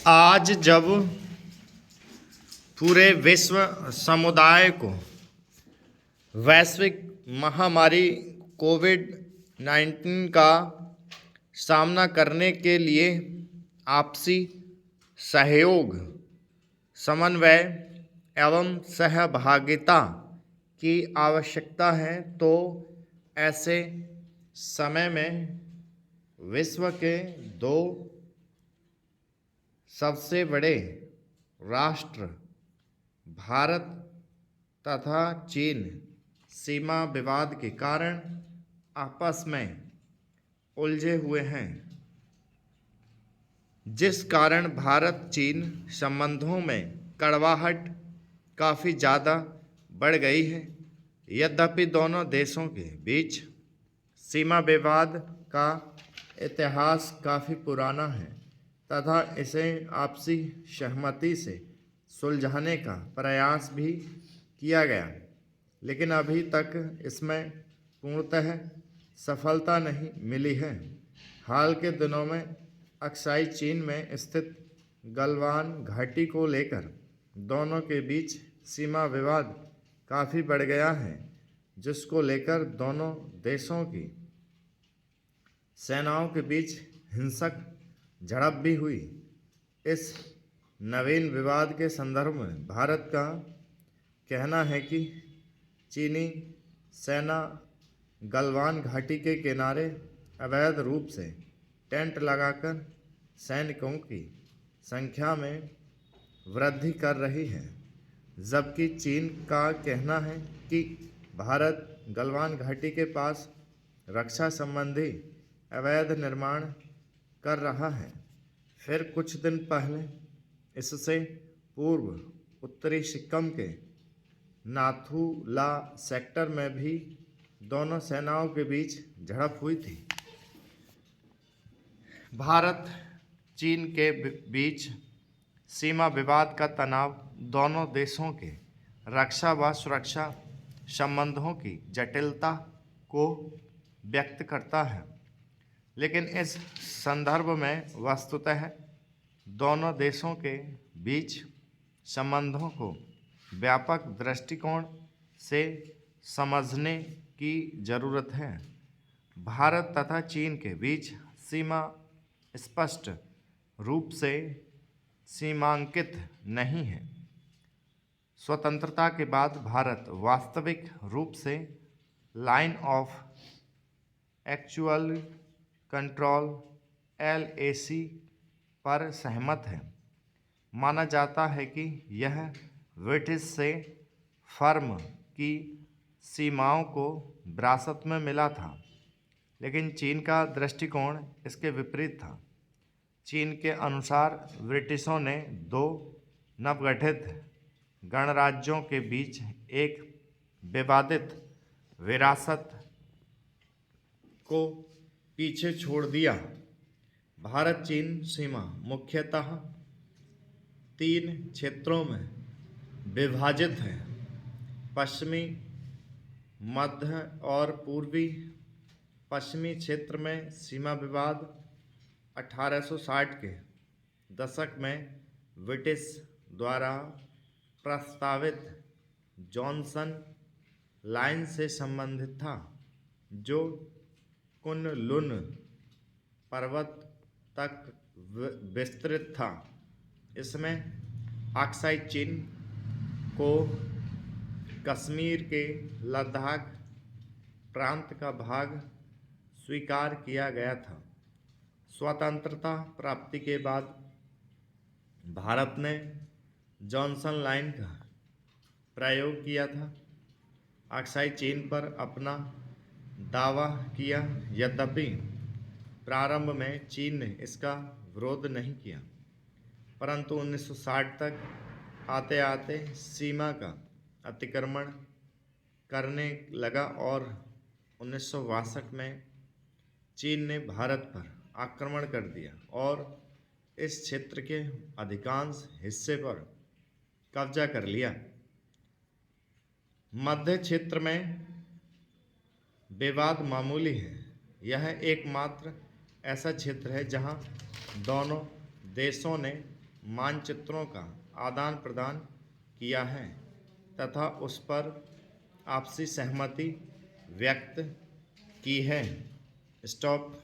आज जब पूरे विश्व समुदाय को वैश्विक महामारी कोविड-19 का सामना करने के लिए आपसी सहयोग, समन्वय एवं सहभागिता की आवश्यकता है, तो ऐसे समय में विश्व के दो सबसे बड़े राष्ट्र भारत तथा चीन सीमा विवाद के कारण आपस में उलझे हुए हैं, जिस कारण भारत चीन संबंधों में कड़वाहट काफ़ी ज़्यादा बढ़ गई है। यद्यपि दोनों देशों के बीच सीमा विवाद का इतिहास काफ़ी पुराना है तथा इसे आपसी सहमति से सुलझाने का प्रयास भी किया गया, लेकिन अभी तक इसमें पूर्णतः सफलता नहीं मिली है। हाल के दिनों में अक्साई चीन में स्थित गलवान घाटी को लेकर दोनों के बीच सीमा विवाद काफ़ी बढ़ गया है, जिसको लेकर दोनों देशों की सेनाओं के बीच हिंसक झड़प भी हुई। इस नवीन विवाद के संदर्भ में भारत का कहना है कि चीनी सेना गलवान घाटी के किनारे अवैध रूप से टेंट लगाकर सैनिकों की संख्या में वृद्धि कर रही है, जबकि चीन का कहना है कि भारत गलवान घाटी के पास रक्षा संबंधी अवैध निर्माण कर रहा है। फिर कुछ दिन पहले इससे पूर्व उत्तरी सिक्किम के नाथुला सेक्टर में भी दोनों सेनाओं के बीच झड़प हुई थी। भारत चीन के बीच सीमा विवाद का तनाव दोनों देशों के रक्षा व सुरक्षा संबंधों की जटिलता को व्यक्त करता है, लेकिन इस संदर्भ में वस्तुतः दोनों देशों के बीच संबंधों को व्यापक दृष्टिकोण से समझने की जरूरत है। भारत तथा चीन के बीच सीमा स्पष्ट रूप से सीमांकित नहीं है। स्वतंत्रता के बाद भारत वास्तविक रूप से line of actual control LAC पर सहमत है। माना जाता है कि यह ब्रिटिश से फर्म की सीमाओं को विरासत में मिला था, लेकिन चीन का दृष्टिकोण इसके विपरीत था। चीन के अनुसार ब्रिटिशों ने दो नवगठित गणराज्यों के बीच एक विवादित विरासत को पीछे छोड़ दिया। भारत चीन सीमा मुख्यतः 3 क्षेत्रों में विभाजित है: पश्चिमी, मध्य और पूर्वी। पश्चिमी क्षेत्र में सीमा विवाद 1860 के दशक में ब्रिटिश द्वारा प्रस्तावित जॉनसन लाइन से संबंधित था, जो कुन-लुन पर्वत तक विस्तृत था। इसमें अक्साई चीन को कश्मीर के लद्दाख प्रांत का भाग स्वीकार किया गया था। स्वतंत्रता प्राप्ति के बाद भारत ने जॉनसन लाइन का प्रयोग किया था, अक्साई चीन पर अपना दावा किया। यद्यपि प्रारंभ में चीन ने इसका विरोध नहीं किया, परंतु 1960 तक आते आते सीमा का अतिक्रमण करने लगा और 1962 में चीन ने भारत पर आक्रमण कर दिया और इस क्षेत्र के अधिकांश हिस्से पर कब्जा कर लिया। मध्य क्षेत्र में विवाद मामूली है। यह एकमात्र ऐसा क्षेत्र है जहां दोनों देशों ने मानचित्रों का आदान प्रदान किया है तथा उस पर आपसी सहमति व्यक्त की है। स्टॉप।